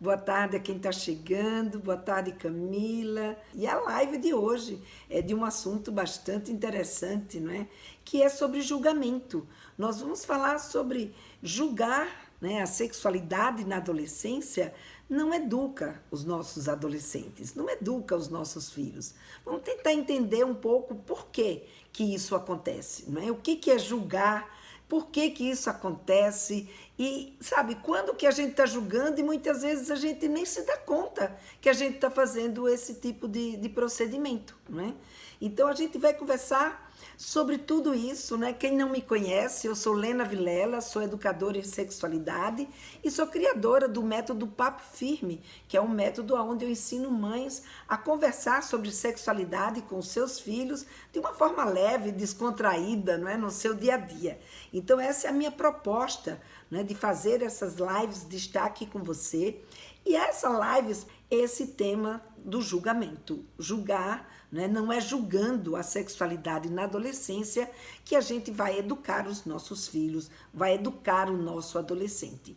Boa tarde a quem está chegando, boa tarde Camila. E a live de hoje é de um assunto bastante interessante, não é? Que é sobre julgamento. Nós vamos falar sobre julgar, né? A sexualidade na adolescência não educa os nossos adolescentes, não educa os nossos filhos. Vamos tentar entender um pouco por que isso acontece, não é? O que é julgar? Por que isso acontece? E, sabe, quando que a gente está julgando e muitas vezes a gente nem se dá conta que a gente está fazendo esse tipo de procedimento, não é? Então, a gente vai conversar sobre tudo isso, né? Quem não me conhece, eu sou Lena Vilela, sou educadora em sexualidade e sou criadora do método Papo Firme, que é um método onde eu ensino mães a conversar sobre sexualidade com seus filhos de uma forma leve, descontraída, não é? No seu dia a dia. Então, essa é a minha proposta, né? De fazer essas lives, de estar aqui com você. E essa live, esse tema do julgamento. Julgar, né? Não é julgando a sexualidade na adolescência que a gente vai educar os nossos filhos, vai educar o nosso adolescente.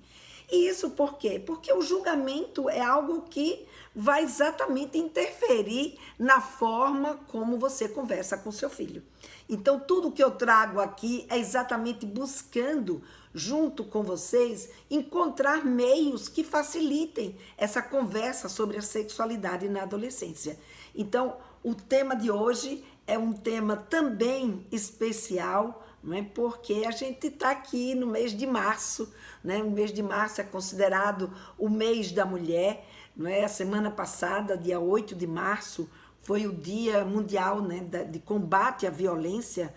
E isso por quê? Porque o julgamento é algo que vai exatamente interferir na forma como você conversa com seu filho. Então, tudo que eu trago aqui é exatamente buscando, junto com vocês, encontrar meios que facilitem essa conversa sobre a sexualidade na adolescência. Então, o tema de hoje é um tema também especial, não é? Porque a gente está aqui no mês de março, né? O mês de março é considerado o mês da mulher, não é? A semana passada, dia 8 de março, foi o Dia Mundial, né, de combate à violência,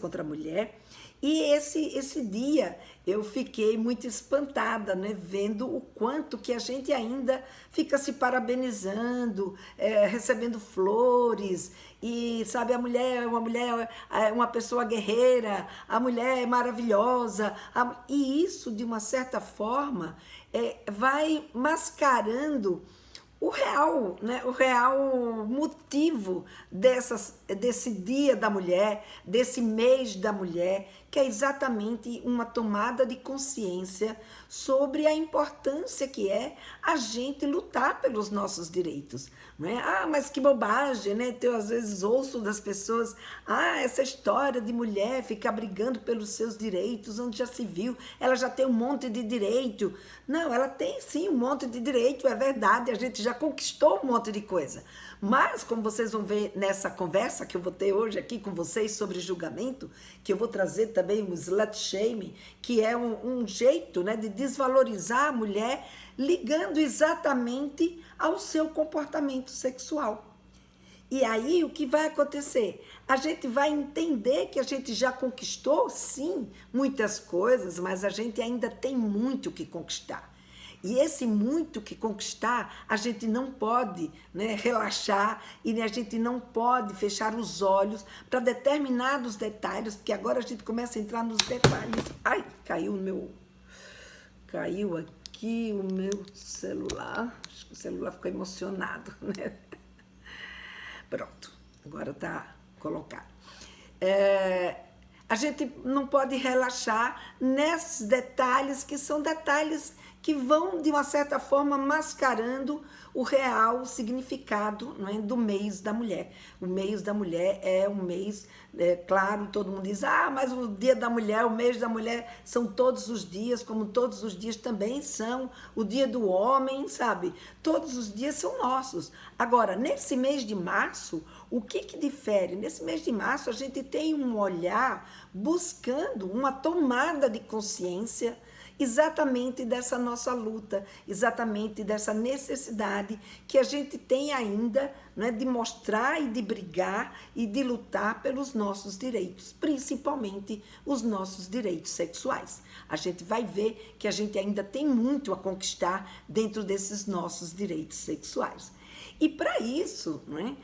contra a mulher. E esse dia eu fiquei muito espantada, né, vendo o quanto que a gente ainda fica se parabenizando, recebendo flores, e sabe, a mulher é uma pessoa guerreira, a mulher é maravilhosa, e isso, de uma certa forma, vai mascarando o real, né, o real motivo desse dia da mulher, desse mês da mulher, que é exatamente uma tomada de consciência sobre a importância que é a gente lutar pelos nossos direitos. Não é? Ah, mas que bobagem, né? Eu às vezes ouço das pessoas, essa história de mulher ficar brigando pelos seus direitos, onde já se viu, ela já tem um monte de direito. Não, ela tem sim um monte de direito, é verdade, a gente já conquistou um monte de coisa. Mas, como vocês vão ver nessa conversa que eu vou ter hoje aqui com vocês sobre julgamento, que eu vou trazer também um slut shame, que é um jeito, né, de desvalorizar a mulher, ligando exatamente ao seu comportamento sexual. E aí, o que vai acontecer? A gente vai entender que a gente já conquistou, sim, muitas coisas, mas a gente ainda tem muito que conquistar. E esse muito que conquistar, a gente não pode, né, relaxar e a gente não pode fechar os olhos para determinados detalhes, porque agora a gente começa a entrar nos detalhes. Ai, caiu aqui o meu celular. Acho que o celular ficou emocionado, né? Pronto, agora está colocado. A gente não pode relaxar nesses detalhes, que são detalhes que vão, de uma certa forma, mascarando o real significado, não é, do mês da mulher. O mês da mulher é um mês, claro, todo mundo diz, mas o dia da mulher, o mês da mulher são todos os dias, como todos os dias também são o dia do homem, sabe? Todos os dias são nossos. Agora, nesse mês de março, o que difere? Nesse mês de março, a gente tem um olhar buscando uma tomada de consciência exatamente dessa nossa luta, exatamente dessa necessidade que a gente tem ainda, né, de mostrar e de brigar e de lutar pelos nossos direitos, principalmente os nossos direitos sexuais. A gente vai ver que a gente ainda tem muito a conquistar dentro desses nossos direitos sexuais. E para isso, né,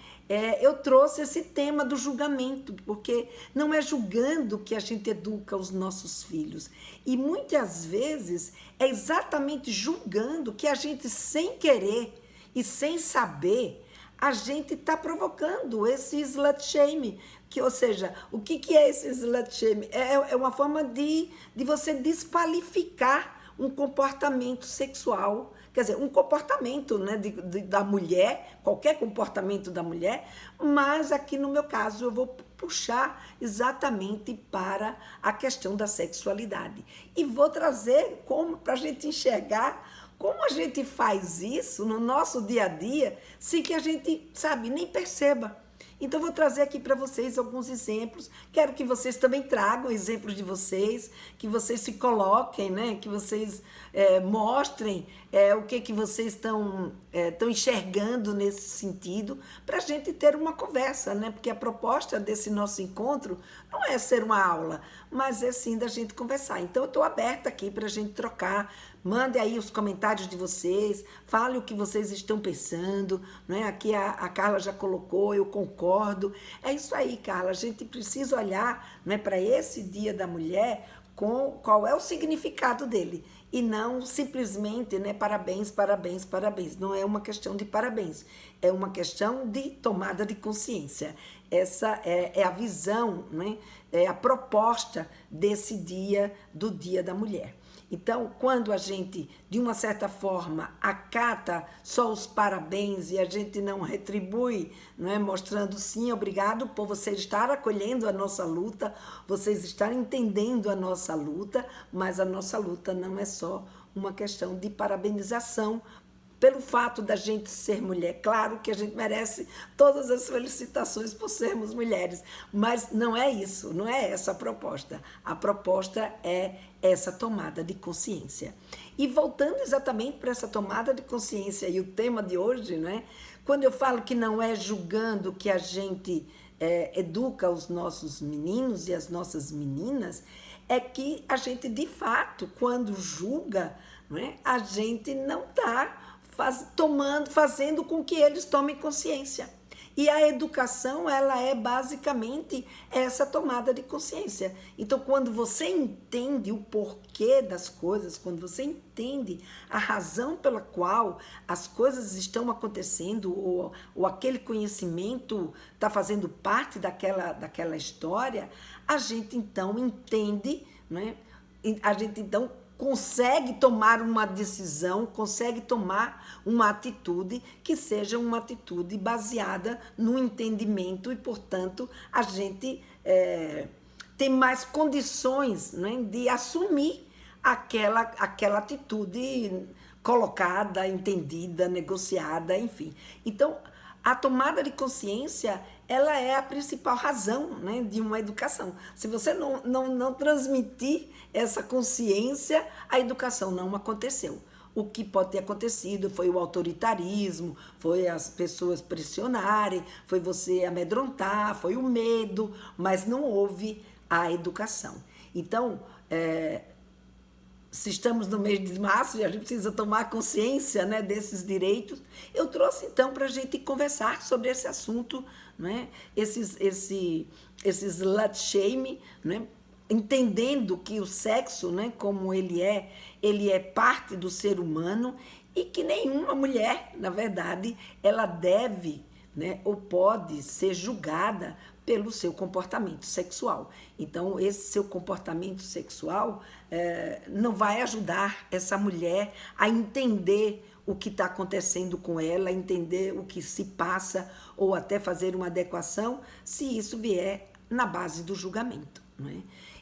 eu trouxe esse tema do julgamento, porque não é julgando que a gente educa os nossos filhos. E muitas vezes é exatamente julgando que a gente, sem querer e sem saber, a gente está provocando esse slut shame. Ou seja, o que é esse slut shame? É uma forma de você desqualificar um comportamento sexual, quer dizer, um comportamento, né, da mulher, qualquer comportamento da mulher, mas aqui no meu caso eu vou puxar exatamente para a questão da sexualidade. E vou trazer como para a gente enxergar como a gente faz isso no nosso dia a dia, sem que a gente, sabe, nem perceba. Então, vou trazer aqui para vocês alguns exemplos. Quero que vocês também tragam exemplos de vocês, que vocês se coloquem, né? Que vocês mostrem o que vocês estão enxergando nesse sentido, para a gente ter uma conversa, né? Porque a proposta desse nosso encontro não é ser uma aula, mas é sim da gente conversar. Então, eu estou aberta aqui para a gente trocar. Mande aí os comentários de vocês, fale o que vocês estão pensando, né? Aqui a Carla já colocou, eu concordo. É isso aí, Carla, a gente precisa olhar, né, para esse Dia da Mulher com qual é o significado dele e não simplesmente, né, parabéns, parabéns, parabéns. Não é uma questão de parabéns, é uma questão de tomada de consciência. Essa é a visão, né, é a proposta desse dia, do Dia da Mulher. Então, quando a gente, de uma certa forma, acata só os parabéns e a gente não retribui, não é? Mostrando sim, obrigado por vocês estar acolhendo a nossa luta, vocês estarem entendendo a nossa luta, mas a nossa luta não é só uma questão de parabenização pelo fato da gente ser mulher. Claro que a gente merece todas as felicitações por sermos mulheres, mas não é isso, não é essa a proposta. A proposta é essa tomada de consciência. E voltando exatamente para essa tomada de consciência e o tema de hoje, né? Quando eu falo que não é julgando que a gente educa os nossos meninos e as nossas meninas, é que a gente, de fato, quando julga, né, a gente não está fazendo com que eles tomem consciência. E a educação, ela é basicamente essa tomada de consciência. Então, quando você entende o porquê das coisas, quando você entende a razão pela qual as coisas estão acontecendo, ou aquele conhecimento está fazendo parte daquela história, a gente então entende, né? A gente então consegue tomar uma decisão, consegue tomar uma atitude que seja uma atitude baseada no entendimento e, portanto, a gente tem mais condições, né, de assumir aquela atitude colocada, entendida, negociada, enfim. Então, a tomada de consciência, ela é a principal razão, né, de uma educação. Se você não transmitir essa consciência, a educação não aconteceu. O que pode ter acontecido foi o autoritarismo, foi as pessoas pressionarem, foi você amedrontar, foi o medo, mas não houve a educação. Então, se estamos no mês de março e a gente precisa tomar consciência, né, desses direitos, eu trouxe então para a gente conversar sobre esse assunto, né, esses slut shame, né, entendendo que o sexo, né, como ele é parte do ser humano e que nenhuma mulher, na verdade, ela deve, né, ou pode ser julgada pelo seu comportamento sexual. Então, esse seu comportamento sexual não vai ajudar essa mulher a entender o que está acontecendo com ela, entender o que se passa, ou até fazer uma adequação, se isso vier na base do julgamento, não é?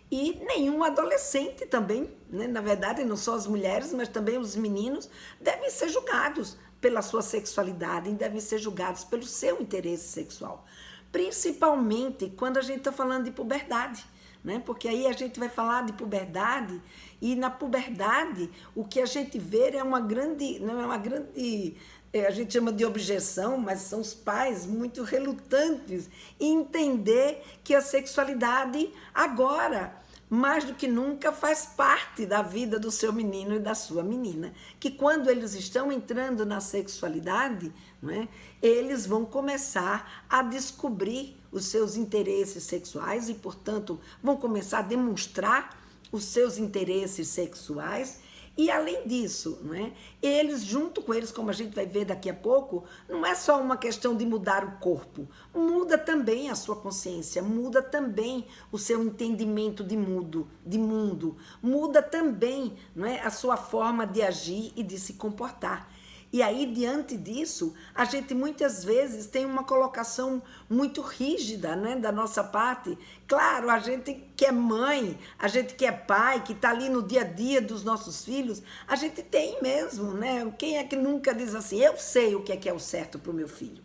E nenhum adolescente também, né? Na verdade, não só as mulheres, mas também os meninos, devem ser julgados pela sua sexualidade, devem ser julgados pelo seu interesse sexual. Principalmente quando a gente está falando de puberdade, né? Porque aí a gente vai falar de puberdade e na puberdade o que a gente vê é uma grande, não é uma grande, a gente chama de objeção, mas são os pais muito relutantes em entender que a sexualidade agora, mais do que nunca, faz parte da vida do seu menino e da sua menina. Que quando eles estão entrando na sexualidade, né, eles vão começar a descobrir os seus interesses sexuais e, portanto, vão começar a demonstrar os seus interesses sexuais E além disso, não é? Eles, junto com eles, como a gente vai ver daqui a pouco, não é só uma questão de mudar o corpo, muda também a sua consciência, muda também o seu entendimento de mundo, muda também, não é, a sua forma de agir e de se comportar. E aí, diante disso, a gente muitas vezes tem uma colocação muito rígida, né, da nossa parte. Claro, a gente que é mãe, a gente que é pai, que está ali no dia a dia dos nossos filhos, a gente tem mesmo, né? Quem é que nunca diz assim, eu sei o que é o certo para o meu filho.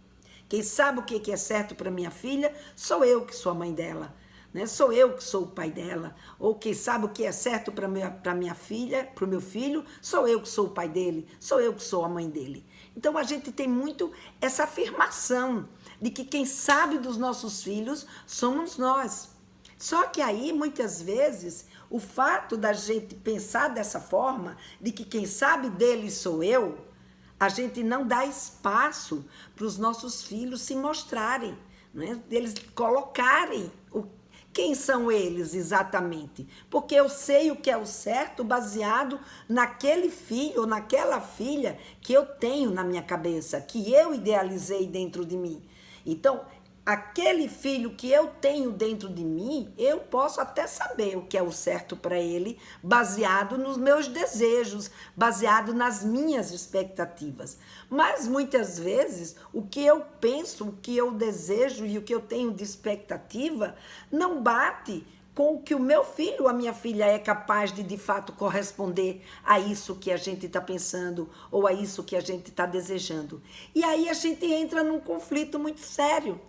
Quem sabe o que é certo para minha filha, sou eu que sou a mãe dela. Né? Sou eu que sou o pai dela, ou quem sabe o que é certo para minha filha, para o meu filho, sou eu que sou o pai dele, sou eu que sou a mãe dele. Então a gente tem muito essa afirmação de que quem sabe dos nossos filhos somos nós. Só que aí, muitas vezes, o fato da gente pensar dessa forma, de que quem sabe dele sou eu, a gente não dá espaço para os nossos filhos se mostrarem, né? Eles colocarem quem são eles exatamente? Porque eu sei o que é o certo baseado naquele filho ou naquela filha que eu tenho na minha cabeça, que eu idealizei dentro de mim. Então, aquele filho que eu tenho dentro de mim, eu posso até saber o que é o certo para ele, baseado nos meus desejos, baseado nas minhas expectativas. Mas muitas vezes o que eu penso, o que eu desejo e o que eu tenho de expectativa não bate com o que o meu filho ou a minha filha é capaz de fato corresponder a isso que a gente está pensando ou a isso que a gente está desejando. E aí a gente entra num conflito muito sério.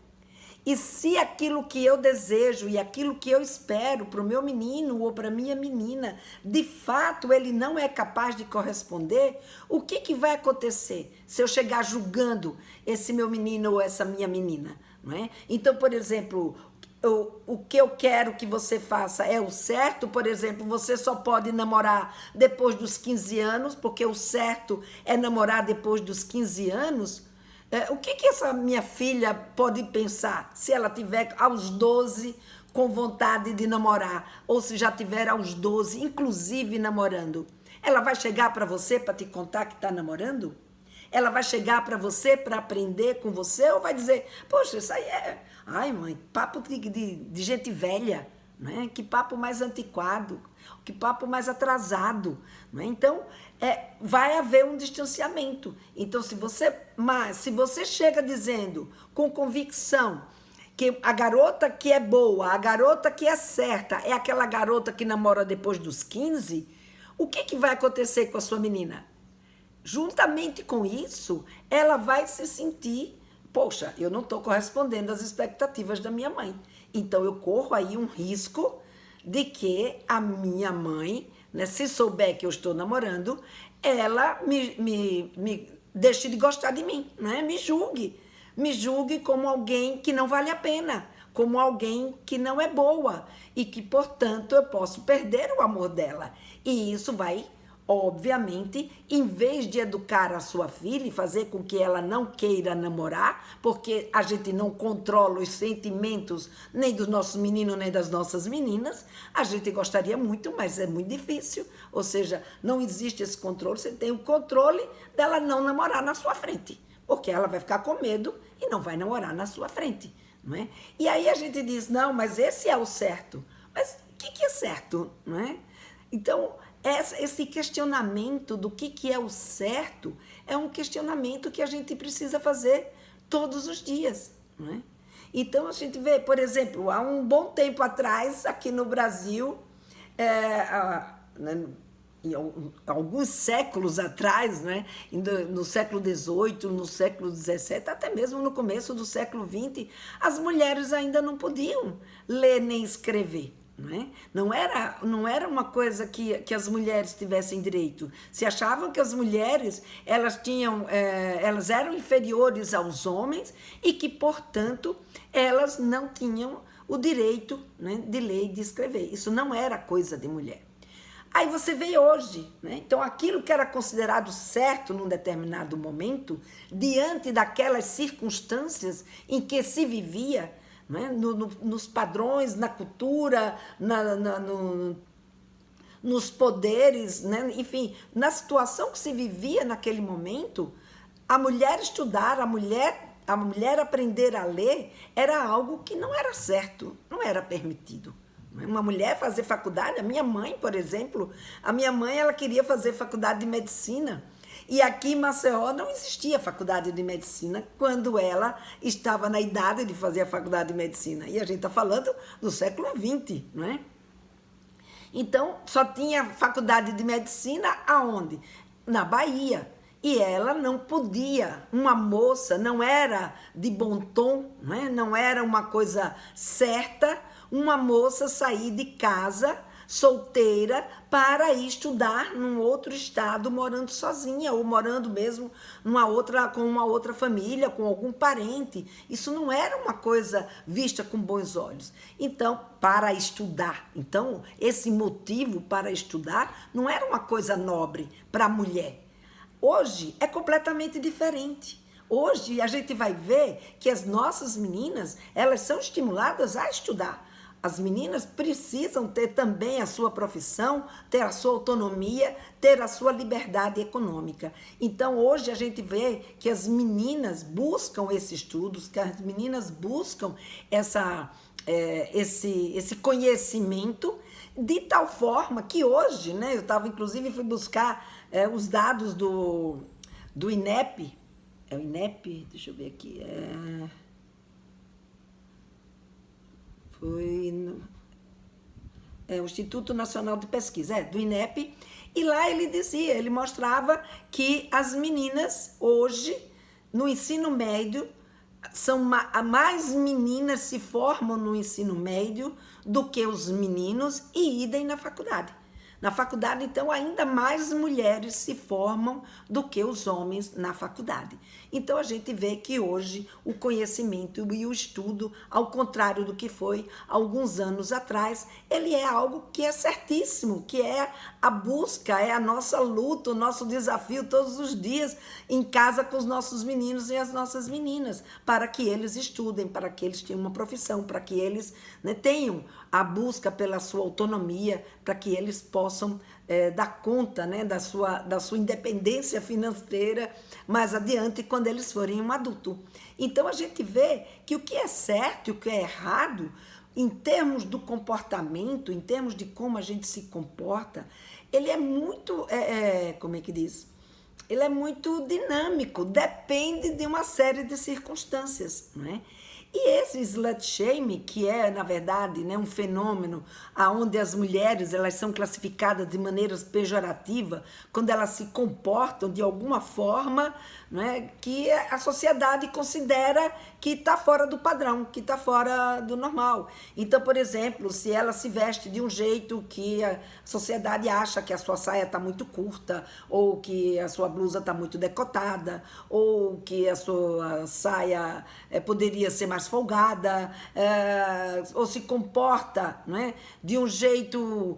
E se aquilo que eu desejo e aquilo que eu espero para o meu menino ou para a minha menina, de fato ele não é capaz de corresponder, o que vai acontecer se eu chegar julgando esse meu menino ou essa minha menina? Não é? Então, por exemplo, o que eu quero que você faça é o certo, por exemplo, você só pode namorar depois dos 15 anos, porque o certo é namorar depois dos 15 anos. O que essa minha filha pode pensar se ela tiver aos 12 com vontade de namorar, ou se já tiver aos 12, inclusive namorando? Ela vai chegar para você para te contar que está namorando? Ela vai chegar para você para aprender com você ou vai dizer, poxa, isso aí é... Ai, mãe, papo de gente velha, né? Que papo mais antiquado, que papo mais atrasado. Né? Então, vai haver um distanciamento. Então, se você chega dizendo com convicção que a garota que é boa, a garota que é certa, é aquela garota que namora depois dos 15, o que vai acontecer com a sua menina? Juntamente com isso, ela vai se sentir, poxa, eu não estou correspondendo às expectativas da minha mãe. Então, eu corro aí um risco de que a minha mãe, né, se souber que eu estou namorando, ela me deixe de gostar de mim, né? Me julgue como alguém que não vale a pena, como alguém que não é boa e que, portanto, eu posso perder o amor dela. E isso vai... Obviamente, em vez de educar a sua filha e fazer com que ela não queira namorar, porque a gente não controla os sentimentos nem dos nossos meninos nem das nossas meninas, a gente gostaria muito, mas é muito difícil. Ou seja, não existe esse controle, você tem o controle dela não namorar na sua frente, porque ela vai ficar com medo e não vai namorar na sua frente. Não é? E aí a gente diz, não, mas esse é o certo. Mas o que é certo? Não é? Então... esse questionamento do que é o certo é um questionamento que a gente precisa fazer todos os dias. Não é? Então, a gente vê, por exemplo, há um bom tempo atrás, aqui no Brasil, alguns séculos atrás, né? No século XVIII, no século XVII, até mesmo no começo do século XX, as mulheres ainda não podiam ler nem escrever. Não era uma coisa que as mulheres tivessem direito. Se achavam que as mulheres elas eram inferiores aos homens e que, portanto, elas não tinham o direito, né, de ler e de escrever. Isso não era coisa de mulher. Aí você vê hoje, né? Então aquilo que era considerado certo num determinado momento, diante daquelas circunstâncias em que se vivia, né? Nos padrões, na cultura, nos poderes, né? Enfim, na situação que se vivia naquele momento, a mulher estudar, a mulher aprender a ler era algo que não era certo, não era permitido. Uma mulher fazer faculdade, a minha mãe, por exemplo, ela queria fazer faculdade de medicina. E aqui em Maceió não existia faculdade de medicina quando ela estava na idade de fazer a faculdade de medicina. E a gente está falando do século XX, não é? Então, só tinha faculdade de medicina aonde? Na Bahia. E ela não podia, uma moça, não era de bom tom, não era uma coisa certa, uma moça sair de casa, solteira, para ir estudar num outro estado, morando sozinha, ou morando mesmo com uma outra família, com algum parente. Isso não era uma coisa vista com bons olhos. Então, para estudar. Então, esse motivo para estudar não era uma coisa nobre para a mulher. Hoje é completamente diferente. Hoje a gente vai ver que as nossas meninas, elas são estimuladas a estudar. As meninas precisam ter também a sua profissão, ter a sua autonomia, ter a sua liberdade econômica. Então, hoje a gente vê que as meninas buscam esses estudos, que as meninas buscam esse conhecimento, de tal forma que hoje, né, fui buscar os dados do INEP, é o INEP, deixa eu ver aqui, o Instituto Nacional de Pesquisa, do INEP, e lá ele mostrava que as meninas hoje, no ensino médio, mais meninas se formam no ensino médio do que os meninos e idem na faculdade. Na faculdade, então, ainda mais mulheres se formam do que os homens na faculdade. Então, a gente vê que hoje o conhecimento e o estudo, ao contrário do que foi alguns anos atrás, ele é algo que é certíssimo, que é a busca, é a nossa luta, o nosso desafio todos os dias em casa com os nossos meninos e as nossas meninas, para que eles estudem, para que eles tenham uma profissão, para que eles, né, tenham a busca pela sua autonomia, para que eles possam dar conta, né, da sua independência financeira mais adiante, quando eles forem um adulto. Então, a gente vê que o que é certo e o que é errado, em termos do comportamento, em termos de como a gente se comporta, ele é muito, como é que diz? Ele é muito dinâmico, depende de uma série de circunstâncias, não é? E esse slut shame, que é, na verdade, né, um fenômeno onde as mulheres elas são classificadas de maneiras pejorativas, quando elas se comportam de alguma forma, né, que a sociedade considera que está fora do padrão, que está fora do normal. Então, por exemplo, se ela se veste de um jeito que a sociedade acha que a sua saia está muito curta, ou que a sua blusa está muito decotada, ou que a sua saia poderia ser mais folgada, ou se comporta, né, de um jeito,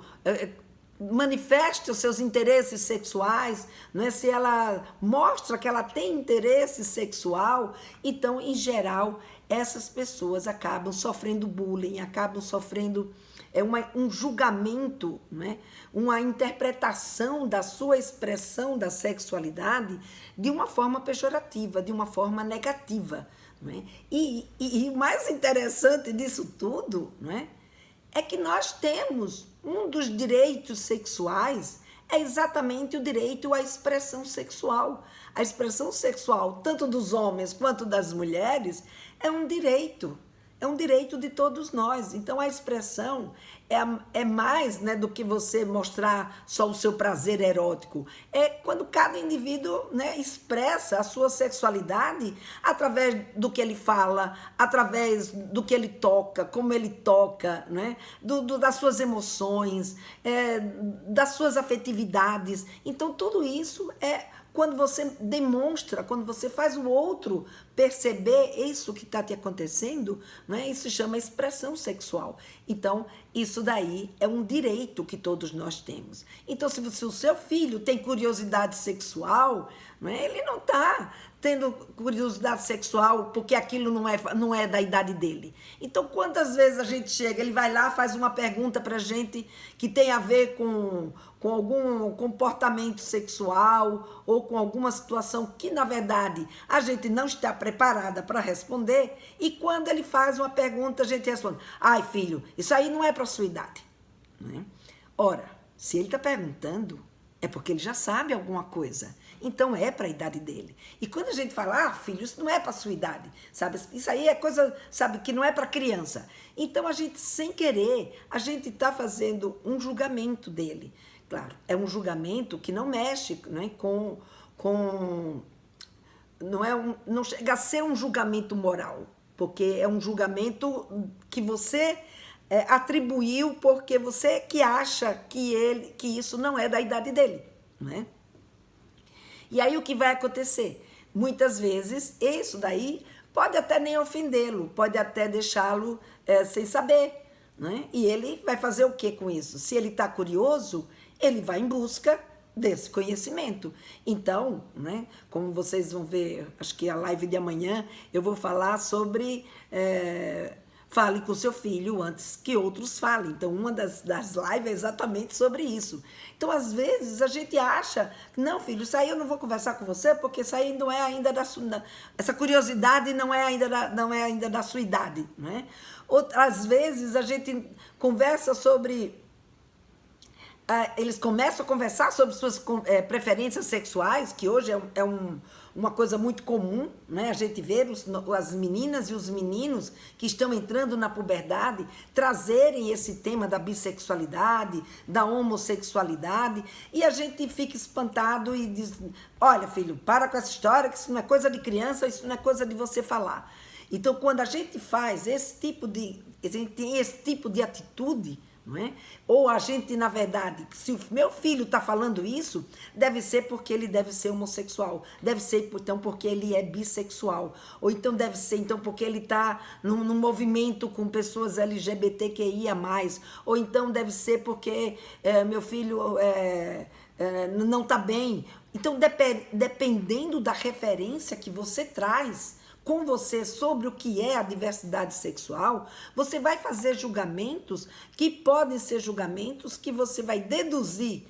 manifesta os seus interesses sexuais, né, se ela mostra que ela tem interesse sexual, então, em geral, essas pessoas acabam sofrendo bullying, acabam sofrendo um julgamento, né, uma interpretação da sua expressão da sexualidade de uma forma pejorativa, de uma forma negativa. E o mais interessante disso tudo, é que nós temos um dos direitos sexuais, é exatamente o direito à expressão sexual. A expressão sexual, tanto dos homens quanto das mulheres, é um direito de todos nós. Então, a expressão é mais, né, do que você mostrar só o seu prazer erótico. É quando cada indivíduo, né, expressa a sua sexualidade através do que ele fala, através do que ele toca, como ele toca, né, das suas emoções, das suas afetividades. Então, tudo isso quando você demonstra, quando você faz o outro perceber isso que está te acontecendo, né? Isso chama expressão sexual. Então, isso daí é um direito que todos nós temos. Então, se o seu filho tem curiosidade sexual, né? Ele não está tendo curiosidade sexual porque aquilo não é da idade dele. Então, quantas vezes a gente chega, ele vai lá, faz uma pergunta pra gente que tem a ver com algum comportamento sexual ou com alguma situação que, na verdade, a gente não está preparada para responder, e quando ele faz uma pergunta, a gente responde: ai, filho, isso aí não é para sua idade. Né? Ora, se ele está perguntando, é porque ele já sabe alguma coisa. Então é para a idade dele. E quando a gente fala: ah, filho, isso não é para a sua idade, sabe? Isso aí é coisa, sabe, que não é para criança. Então a gente, sem querer, a gente está fazendo um julgamento dele. Claro, é um julgamento que não mexe, né, não chega a ser um julgamento moral, porque é um julgamento que você atribuiu porque você que acha que isso não é da idade dele, não é? E aí o que vai acontecer? Muitas vezes isso daí pode até nem ofendê-lo, pode até deixá-lo sem saber, né? E ele vai fazer o que com isso? Se ele está curioso, ele vai em busca desse conhecimento. Então, né, como vocês vão ver, acho que a live de amanhã, eu vou falar sobre fale com seu filho antes que outros falem. Então, uma das lives é exatamente sobre isso. Então, às vezes, a gente acha, não, filho, isso aí eu não vou conversar com você, porque isso aí não é ainda da sua... Essa curiosidade não é ainda da sua idade, né? Às vezes, a gente conversa sobre... eles começam a conversar sobre suas preferências sexuais, que hoje uma coisa muito comum, né? A gente vê as meninas e os meninos que estão entrando na puberdade trazerem esse tema da bissexualidade, da homossexualidade, e a gente fica espantado e diz: olha, filho, para com essa história, que isso não é coisa de criança, isso não é coisa de você falar. Então, quando a gente faz a gente tem esse tipo de atitude, não é? Ou a gente, na verdade, se o meu filho está falando isso, deve ser porque ele deve ser homossexual, deve ser então porque ele é bissexual, ou então deve ser então porque ele está num movimento com pessoas LGBTQIA+, ou então deve ser porque meu filho não está bem. Então, dependendo da referência que você traz com você sobre o que é a diversidade sexual, você vai fazer julgamentos que podem ser julgamentos que você vai deduzir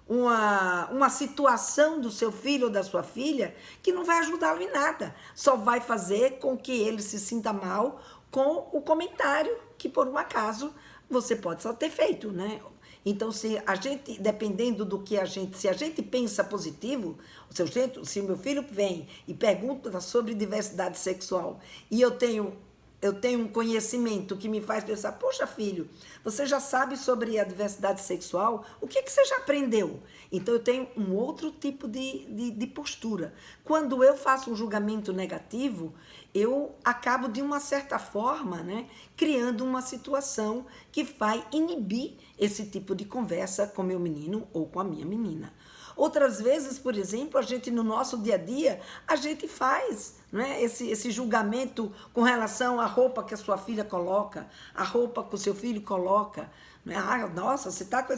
uma situação do seu filho ou da sua filha que não vai ajudá-lo em nada, só vai fazer com que ele se sinta mal com o comentário que, por um acaso, você pode só ter feito, né? Então, se a gente, dependendo do que se a gente pensa positivo, se o meu filho vem e pergunta sobre diversidade sexual e eu tenho um conhecimento que me faz pensar: poxa, filho, você já sabe sobre a diversidade sexual? O que você já aprendeu? Então, eu tenho um outro tipo de postura. Quando eu faço um julgamento negativo, eu acabo, de uma certa forma, né, criando uma situação que vai inibir esse tipo de conversa com meu menino ou com a minha menina. Outras vezes, por exemplo, a gente, no nosso dia a dia, a gente faz, né, esse julgamento com relação à roupa que a sua filha coloca, a roupa que o seu filho coloca. Né? Ah, nossa, você tá com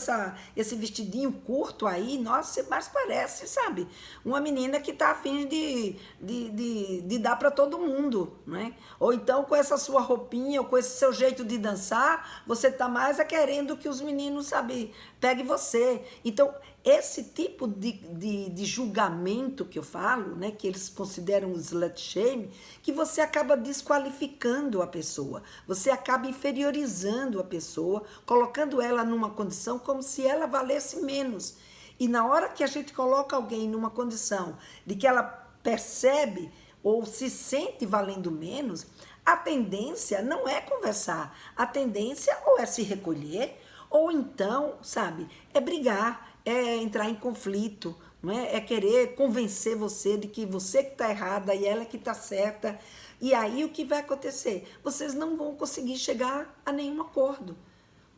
esse vestidinho curto aí, nossa, você mais parece, sabe, uma menina que tá a fim de dar para todo mundo, né? Ou então, com essa sua roupinha, ou com esse seu jeito de dançar, você tá mais querendo que os meninos, sabe, peguem você. Então, esse tipo de julgamento que eu falo, né, que eles consideram slut shame, que você acaba desqualificando a pessoa, você acaba inferiorizando a pessoa, colocando ela numa condição como se ela valesse menos. E na hora que a gente coloca alguém numa condição de que ela percebe ou se sente valendo menos, a tendência não é conversar, a tendência ou é se recolher, ou então, sabe, é brigar, é entrar em conflito, não é? É querer convencer você de que você que está errada e ela que está certa. E aí o que vai acontecer? Vocês não vão conseguir chegar a nenhum acordo.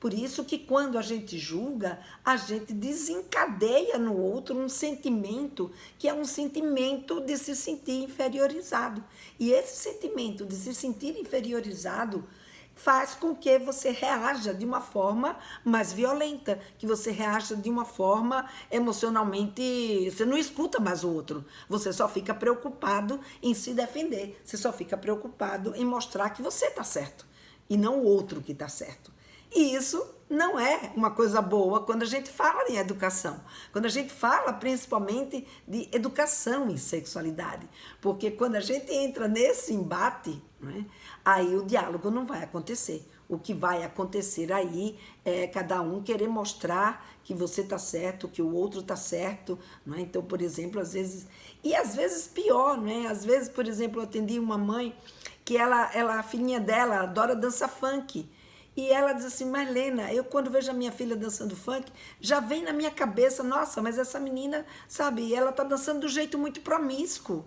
Por isso que quando a gente julga, a gente desencadeia no outro um sentimento que é um sentimento de se sentir inferiorizado. E esse sentimento de se sentir inferiorizado faz com que você reaja de uma forma mais violenta, que você reaja de uma forma emocionalmente, você não escuta mais o outro, você só fica preocupado em se defender, você só fica preocupado em mostrar que você está certo e não o outro que está certo. E isso não é uma coisa boa quando a gente fala em educação, quando a gente fala principalmente de educação em sexualidade, porque quando a gente entra nesse embate, né, aí o diálogo não vai acontecer. O que vai acontecer aí é cada um querer mostrar que você está certo, que o outro está certo, né? Então, por exemplo, às vezes pior, né? Às vezes, por exemplo, eu atendi uma mãe que a filhinha dela adora dança funk. E ela diz assim, Marlena, eu quando vejo a minha filha dançando funk, já vem na minha cabeça, nossa, mas essa menina, sabe, ela tá dançando de um jeito muito promíscuo.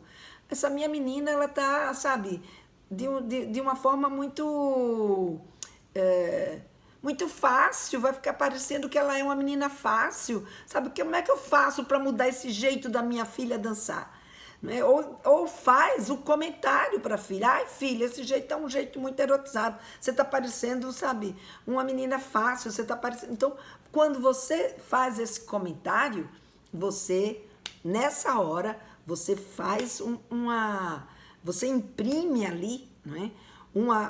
Essa minha menina, ela tá, sabe, de uma forma muito, muito fácil, vai ficar parecendo que ela é uma menina fácil, sabe, como é que eu faço para mudar esse jeito da minha filha dançar? Né? Ou faz o comentário para a filha, ai filha, esse jeito é um jeito muito erotizado, você está parecendo, sabe, uma menina fácil, você está parecendo... Então, quando você faz esse comentário, você, nessa hora, você faz você imprime ali, não é?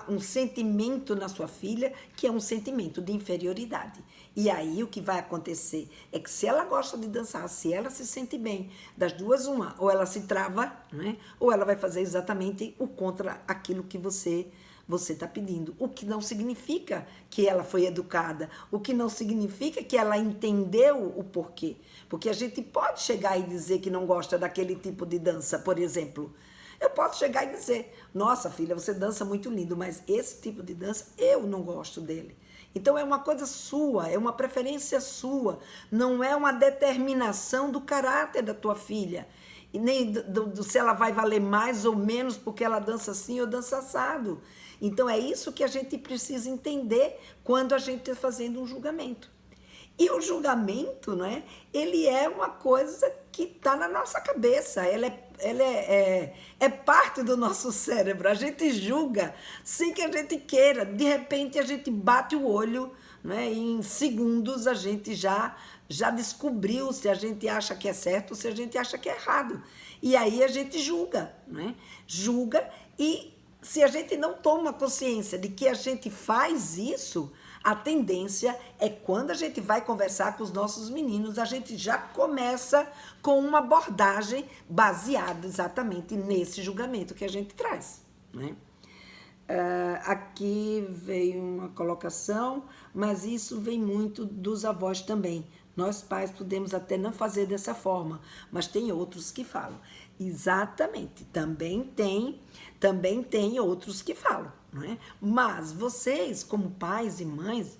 Um sentimento na sua filha que é um sentimento de inferioridade. E aí o que vai acontecer é que se ela gosta de dançar, se ela se sente bem, das duas uma, ou ela se trava, né? Ou ela vai fazer exatamente o contra aquilo que você está pedindo. O que não significa que ela foi educada, o que não significa que ela entendeu o porquê. Porque a gente pode chegar e dizer que não gosta daquele tipo de dança, por exemplo. Eu posso chegar e dizer, nossa filha, você dança muito lindo, mas esse tipo de dança eu não gosto dele. Então é uma coisa sua, é uma preferência sua, não é uma determinação do caráter da tua filha. E nem se ela vai valer mais ou menos porque ela dança assim ou dança assado. Então é isso que a gente precisa entender quando a gente está fazendo um julgamento. E o julgamento, né, ele é uma coisa que está na nossa cabeça, ela é parte do nosso cérebro. A gente julga sem que a gente queira. De repente, a gente bate o olho, né, e em segundos a gente já descobriu se a gente acha que é certo ou se a gente acha que é errado. E aí a gente julga, né? Julga, e se a gente não toma consciência de que a gente faz isso, a tendência é quando a gente vai conversar com os nossos meninos, a gente já começa com uma abordagem baseada exatamente nesse julgamento que a gente traz, né? Aqui veio uma colocação, mas isso vem muito dos avós também. Nós pais podemos até não fazer dessa forma, mas tem outros que falam. Exatamente, também tem outros que falam, não é? Mas vocês, como pais e mães,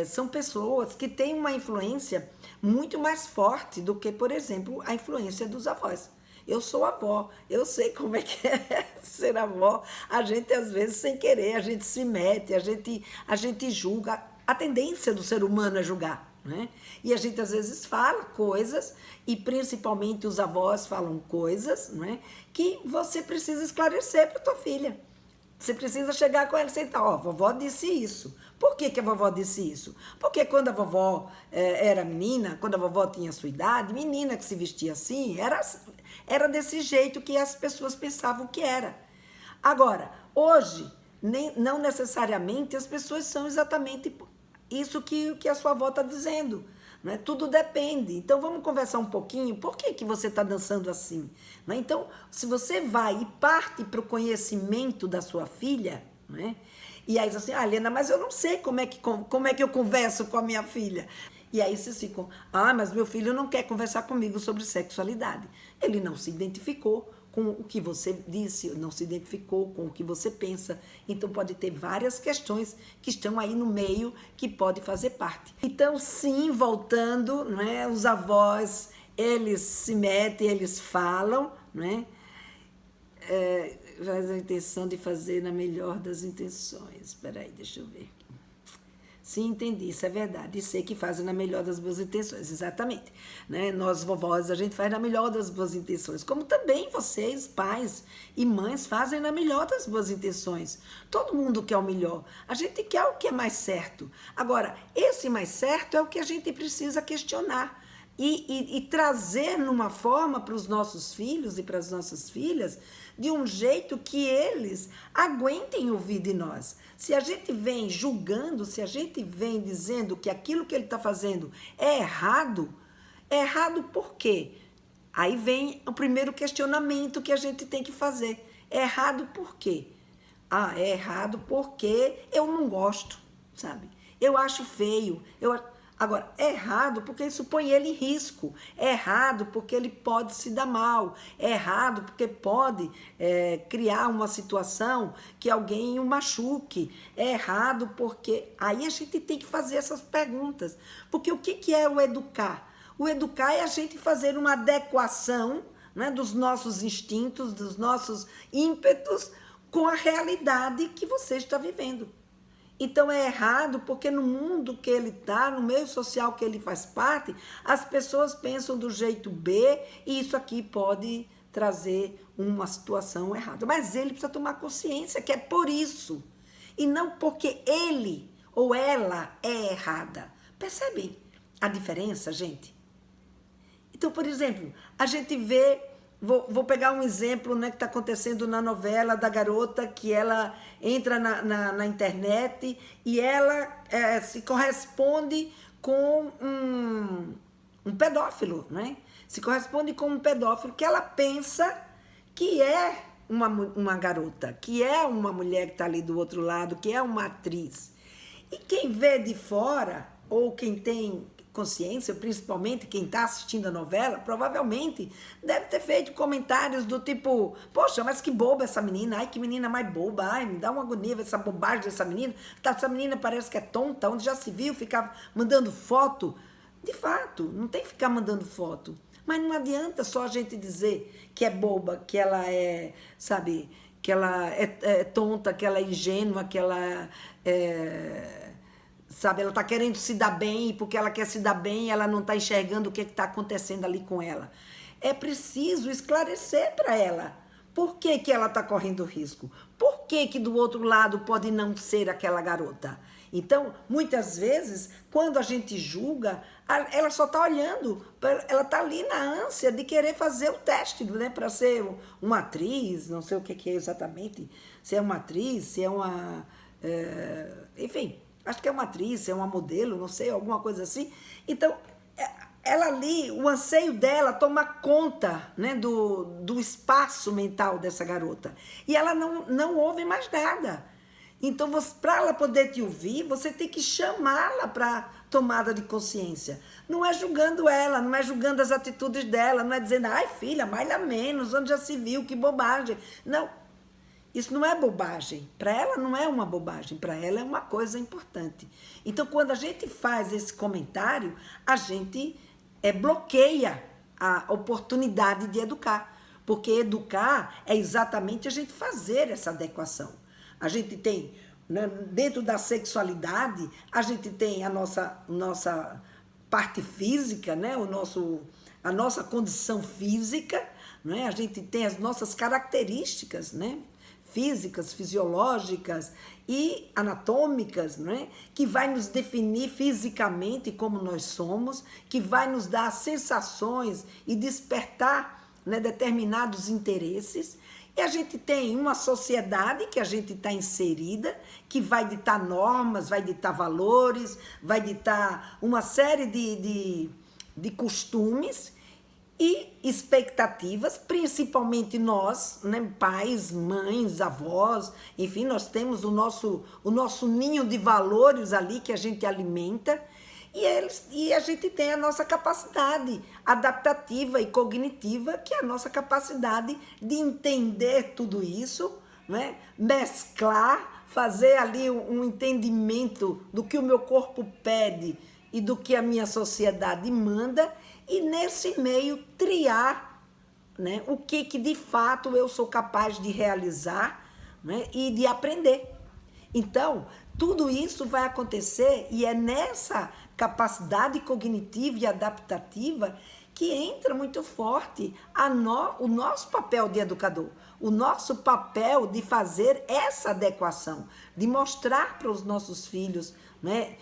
são pessoas que têm uma influência muito mais forte do que, por exemplo, a influência dos avós. Eu sou avó, eu sei como é que é ser avó. A gente, às vezes, sem querer, a gente se mete, a gente julga. A tendência do ser humano é julgar, né? E a gente, às vezes, fala coisas, e principalmente os avós falam coisas, né, que você precisa esclarecer para tua filha. Você precisa chegar com ela e sentar, ó, a vovó disse isso. Por que a vovó disse isso? Porque quando a vovó era menina, quando a vovó tinha a sua idade, menina que se vestia assim, era desse jeito que as pessoas pensavam que era. Agora, hoje, não necessariamente as pessoas são exatamente isso que a sua avó está dizendo. Né? Tudo depende. Então, vamos conversar um pouquinho. Por que você está dançando assim? Né? Então, se você vai e parte para o conhecimento da sua filha, né? E aí diz assim, Helena, mas eu não sei como é que eu converso com a minha filha. E aí vocês ficam, mas meu filho não quer conversar comigo sobre sexualidade. Ele não se identificou com o que você disse, não se identificou com o que você pensa. Então, pode ter várias questões que estão aí no meio que pode fazer parte. Então, sim, voltando, né, os avós, eles se metem, eles falam, né? Faz a intenção de fazer na melhor das intenções. Espera aí, deixa eu ver. Sim, entendi, isso é verdade. E sei que fazem na melhor das boas intenções, exatamente. Né? Nós, vovós, a gente faz na melhor das boas intenções, como também vocês, pais e mães, fazem na melhor das boas intenções. Todo mundo quer o melhor. A gente quer o que é mais certo. Agora, esse mais certo é o que a gente precisa questionar. E trazer numa forma para os nossos filhos e para as nossas filhas de um jeito que eles aguentem ouvir de nós. Se a gente vem julgando, se a gente vem dizendo que aquilo que ele está fazendo é errado por quê? Aí vem o primeiro questionamento que a gente tem que fazer. É errado por quê? Ah, é errado porque eu não gosto, sabe? Eu acho feio, Agora, é errado porque isso põe ele em risco. É errado porque ele pode se dar mal. É errado porque pode criar uma situação que alguém o machuque. É errado porque... Aí a gente tem que fazer essas perguntas. Porque o que é o educar? O educar é a gente fazer uma adequação, né, dos nossos instintos, dos nossos ímpetos com a realidade que você está vivendo. Então é errado porque no mundo que ele está, no meio social que ele faz parte, as pessoas pensam do jeito B e isso aqui pode trazer uma situação errada. Mas ele precisa tomar consciência que é por isso e não porque ele ou ela é errada. Percebem a diferença, gente? Então, por exemplo, a gente vê... Vou pegar um exemplo, né, que está acontecendo na novela da garota que ela entra na internet e ela se corresponde com um pedófilo, né? Se corresponde com um pedófilo que ela pensa que é uma garota, que é uma mulher que está ali do outro lado, que é uma atriz. E quem vê de fora, ou quem tem consciência, principalmente quem está assistindo a novela, provavelmente deve ter feito comentários do tipo, poxa, mas que boba essa menina, ai, que menina mais boba, ai, me dá uma agonia ver essa bobagem dessa menina, essa menina parece que é tonta, onde já se viu ficar mandando foto. De fato, não tem que ficar mandando foto, mas não adianta só a gente dizer que é boba, que ela é, sabe, que ela é tonta, que ela é ingênua, que ela sabe, ela está querendo se dar bem e porque ela quer se dar bem, ela não está enxergando o que está acontecendo ali com ela. É preciso esclarecer para ela por que ela está correndo risco, por que do outro lado pode não ser aquela garota. Então, muitas vezes, quando a gente julga, ela só está olhando, ela está ali na ânsia de querer fazer o teste, né, para ser uma atriz, não sei o que é exatamente, se é uma atriz, se é uma... enfim... Acho que é uma atriz, é uma modelo, não sei, alguma coisa assim. Então, ela ali, o anseio dela toma conta, né, do espaço mental dessa garota. E ela não ouve mais nada. Então, para ela poder te ouvir, você tem que chamá-la para tomada de consciência. Não é julgando ela, não é julgando as atitudes dela, não é dizendo, ai filha, malha menos, onde já se viu, que bobagem. Não. Isso não é bobagem. Para ela não é uma bobagem, para ela é uma coisa importante. Então, quando a gente faz esse comentário, a gente bloqueia a oportunidade de educar. Porque educar é exatamente a gente fazer essa adequação. A gente tem, né, dentro da sexualidade, a gente tem a nossa parte física, né, a nossa condição física, né, a gente tem as nossas características, né, físicas, fisiológicas e anatômicas, né? Que vai nos definir fisicamente como nós somos, que vai nos dar sensações e despertar, né, determinados interesses. E a gente tem uma sociedade que a gente está inserida, que vai ditar normas, vai ditar valores, vai ditar uma série de costumes e expectativas, principalmente nós, né, pais, mães, avós, enfim, nós temos o nosso ninho de valores ali que a gente alimenta e a gente tem a nossa capacidade adaptativa e cognitiva, que é a nossa capacidade de entender tudo isso, né, mesclar, fazer ali um entendimento do que o meu corpo pede e do que a minha sociedade manda, e nesse meio triar, né, o que de fato eu sou capaz de realizar, né, e de aprender. Então, Tudo isso vai acontecer e é nessa capacidade cognitiva e adaptativa que entra muito forte o nosso papel de educador, o nosso papel de fazer essa adequação, de mostrar para os nossos filhos, né,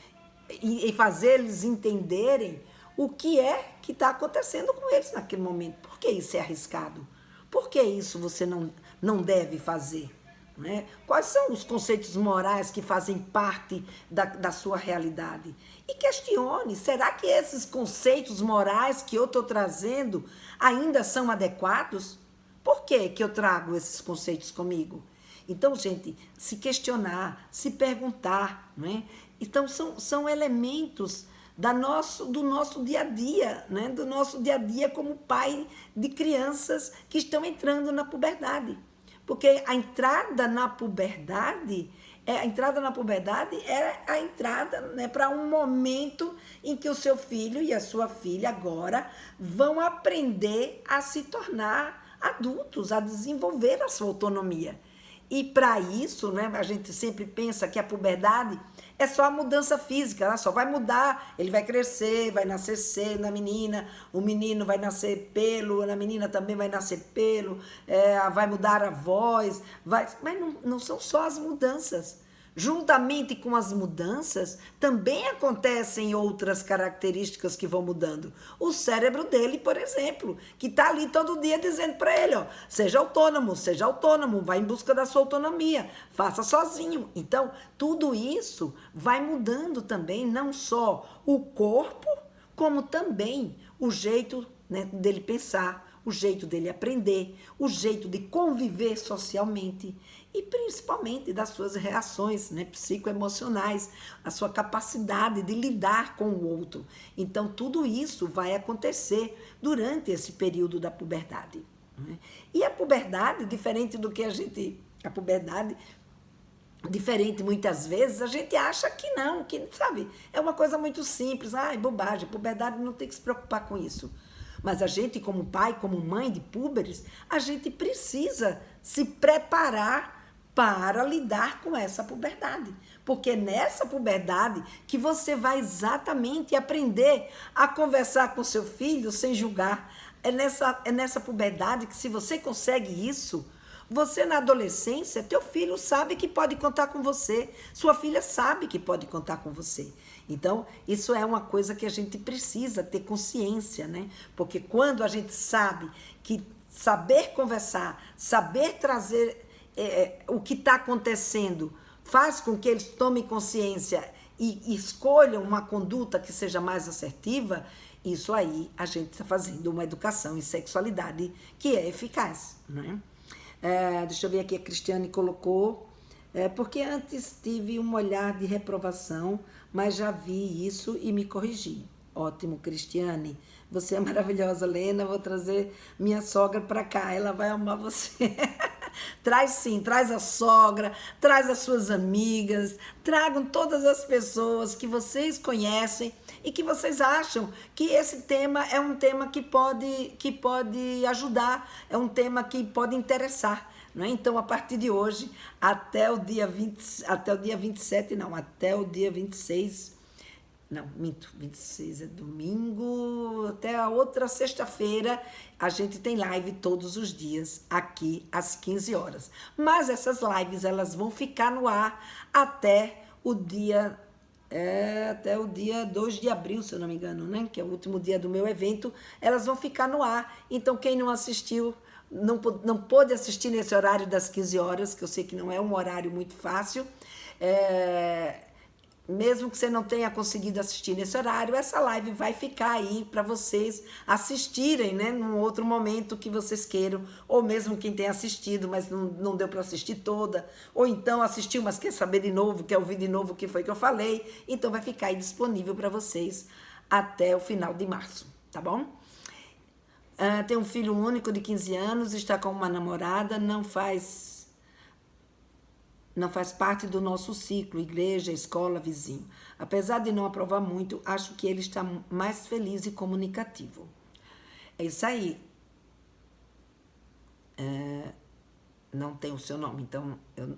e fazer eles entenderem o que é que está acontecendo com eles naquele momento. Por que isso é arriscado? Por que isso você não deve fazer? Né? Quais são os conceitos morais que fazem parte da sua realidade? E questione, será que esses conceitos morais que eu estou trazendo ainda são adequados? Por que eu trago esses conceitos comigo? Então, gente, se questionar, se perguntar, né? Então, são elementos do nosso dia a dia, né? Do nosso dia a dia como pai de crianças que estão entrando na puberdade. Porque a entrada na puberdade é a entrada, né, para um momento em que o seu filho e a sua filha agora vão aprender a se tornar adultos, a desenvolver a sua autonomia. E para isso, né, a gente sempre pensa que a puberdade é só a mudança física, ela só vai mudar, ele vai crescer, vai nascer seio na menina, o menino vai nascer pelo, na menina também vai nascer pelo, vai mudar a voz, mas não são só as mudanças. Juntamente com as mudanças, também acontecem outras características que vão mudando. O cérebro dele, por exemplo, que está ali todo dia dizendo para ele, ó, seja autônomo, vá em busca da sua autonomia, faça sozinho. Então, tudo isso vai mudando também, não só o corpo, como também o jeito, né, dele pensar, o jeito dele aprender, o jeito de conviver socialmente e principalmente das suas reações, né, psicoemocionais, a sua capacidade de lidar com o outro. Então, tudo isso vai acontecer durante esse período da puberdade. Né? E a puberdade, diferente do que a puberdade, diferente muitas vezes, a gente acha que não, que, sabe, é uma coisa muito simples, bobagem, puberdade não tem que se preocupar com isso. Mas a gente, como pai, como mãe de púberes, a gente precisa se preparar para lidar com essa puberdade. Porque é nessa puberdade que você vai exatamente aprender a conversar com seu filho sem julgar. É nessa puberdade que, se você consegue isso, você na adolescência, teu filho sabe que pode contar com você, sua filha sabe que pode contar com você. Então, isso é uma coisa que a gente precisa ter consciência, né? Porque quando a gente sabe que saber conversar, saber trazer o que está acontecendo, faz com que eles tomem consciência e escolham uma conduta que seja mais assertiva, isso aí a gente está fazendo uma educação em sexualidade que é eficaz, né? Deixa eu ver aqui, a Cristiane colocou, porque antes tive um olhar de reprovação, mas já vi isso e me corrigi. Ótimo, Cristiane, você é maravilhosa, Lena, vou trazer minha sogra para cá, ela vai amar você. Traz sim, traz a sogra, traz as suas amigas, tragam todas as pessoas que vocês conhecem e que vocês acham que esse tema é um tema que pode ajudar, é um tema que pode interessar. Não é? Então, a partir de hoje, até o dia 26, não, minto, 26 é domingo, até a outra sexta-feira, a gente tem live todos os dias, aqui às 15 horas. Mas essas lives, elas vão ficar no ar até o dia 2 de abril, se eu não me engano, né? Que é o último dia do meu evento, elas vão ficar no ar. Então, quem não assistiu, não pôde assistir nesse horário das 15 horas, que eu sei que não é um horário muito fácil, mesmo que você não tenha conseguido assistir nesse horário, essa live vai ficar aí para vocês assistirem, né, num outro momento que vocês queiram, ou mesmo quem tem assistido, mas não deu para assistir toda, ou então assistiu, mas quer saber de novo, quer ouvir de novo o que foi que eu falei, então vai ficar aí disponível para vocês até o final de março, tá bom? Tem um filho único de 15 anos, está com uma namorada, não faz parte do nosso ciclo, igreja, escola, vizinho. Apesar de não aprovar muito, acho que ele está mais feliz e comunicativo. É isso aí. Não tem o seu nome, então eu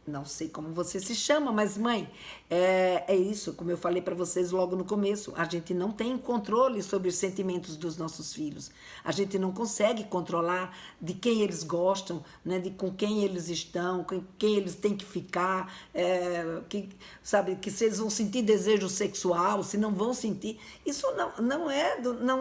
Não sei como você se chama, mas mãe, é isso, como eu falei para vocês logo no começo, a gente não tem controle sobre os sentimentos dos nossos filhos. A gente não consegue controlar de quem eles gostam, né, de com quem eles estão, com quem eles têm que ficar, sabe, que se eles vão sentir desejo sexual, se não vão sentir. Isso não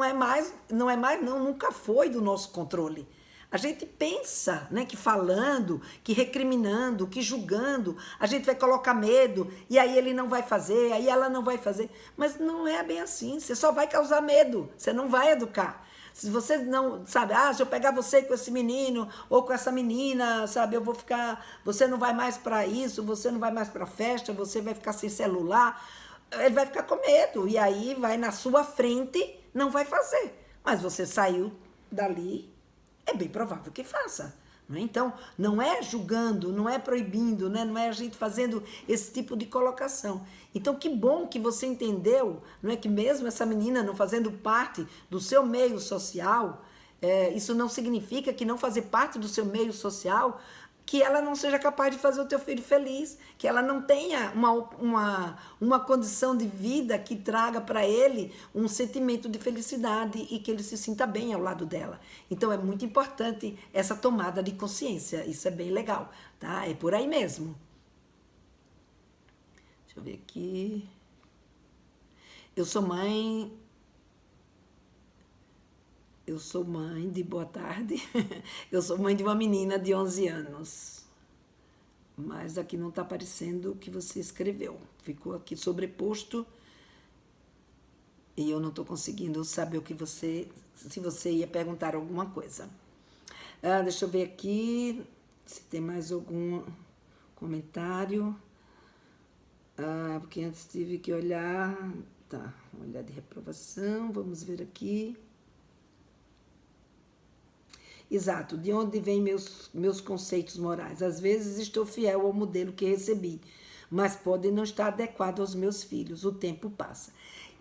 é mais, não, nunca foi do nosso controle. A gente pensa, né, que falando, que recriminando, que julgando, a gente vai colocar medo, e aí ele não vai fazer, aí ela não vai fazer. Mas não é bem assim, você só vai causar medo, você não vai educar. Se você não, sabe, se eu pegar você com esse menino ou com essa menina, sabe, eu vou ficar, você não vai mais para isso, você não vai mais para festa, você vai ficar sem celular, ele vai ficar com medo, e aí vai na sua frente, não vai fazer. Mas você saiu dali, é bem provável que faça. Né? Então, não é julgando, não é proibindo, né? Não é a gente fazendo esse tipo de colocação. Então, que bom que você entendeu, não é que mesmo essa menina não fazendo parte do seu meio social, isso não significa que não fazer parte do seu meio social, que ela não seja capaz de fazer o teu filho feliz, que ela não tenha uma condição de vida que traga para ele um sentimento de felicidade e que ele se sinta bem ao lado dela. Então é muito importante essa tomada de consciência, isso é bem legal, tá? É por aí mesmo. Deixa eu ver aqui. Eu sou mãe de boa tarde, eu sou mãe de uma menina de 11 anos, mas aqui não está aparecendo o que você escreveu, ficou aqui sobreposto e eu não estou conseguindo saber se você ia perguntar alguma coisa. Deixa eu ver aqui se tem mais algum comentário, porque antes tive que olhar, tá, olhar de reprovação, vamos ver aqui. Exato, de onde vêm meus conceitos morais? Às vezes estou fiel ao modelo que recebi, mas pode não estar adequado aos meus filhos, o tempo passa.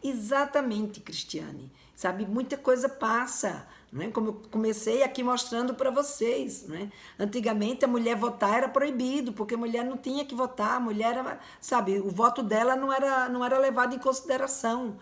Exatamente, Cristiane, sabe, muita coisa passa, não é? Como eu comecei aqui mostrando para vocês, não é? Antigamente a mulher votar era proibido, porque a mulher não tinha que votar, a mulher era, sabe, o voto dela não era levado em consideração.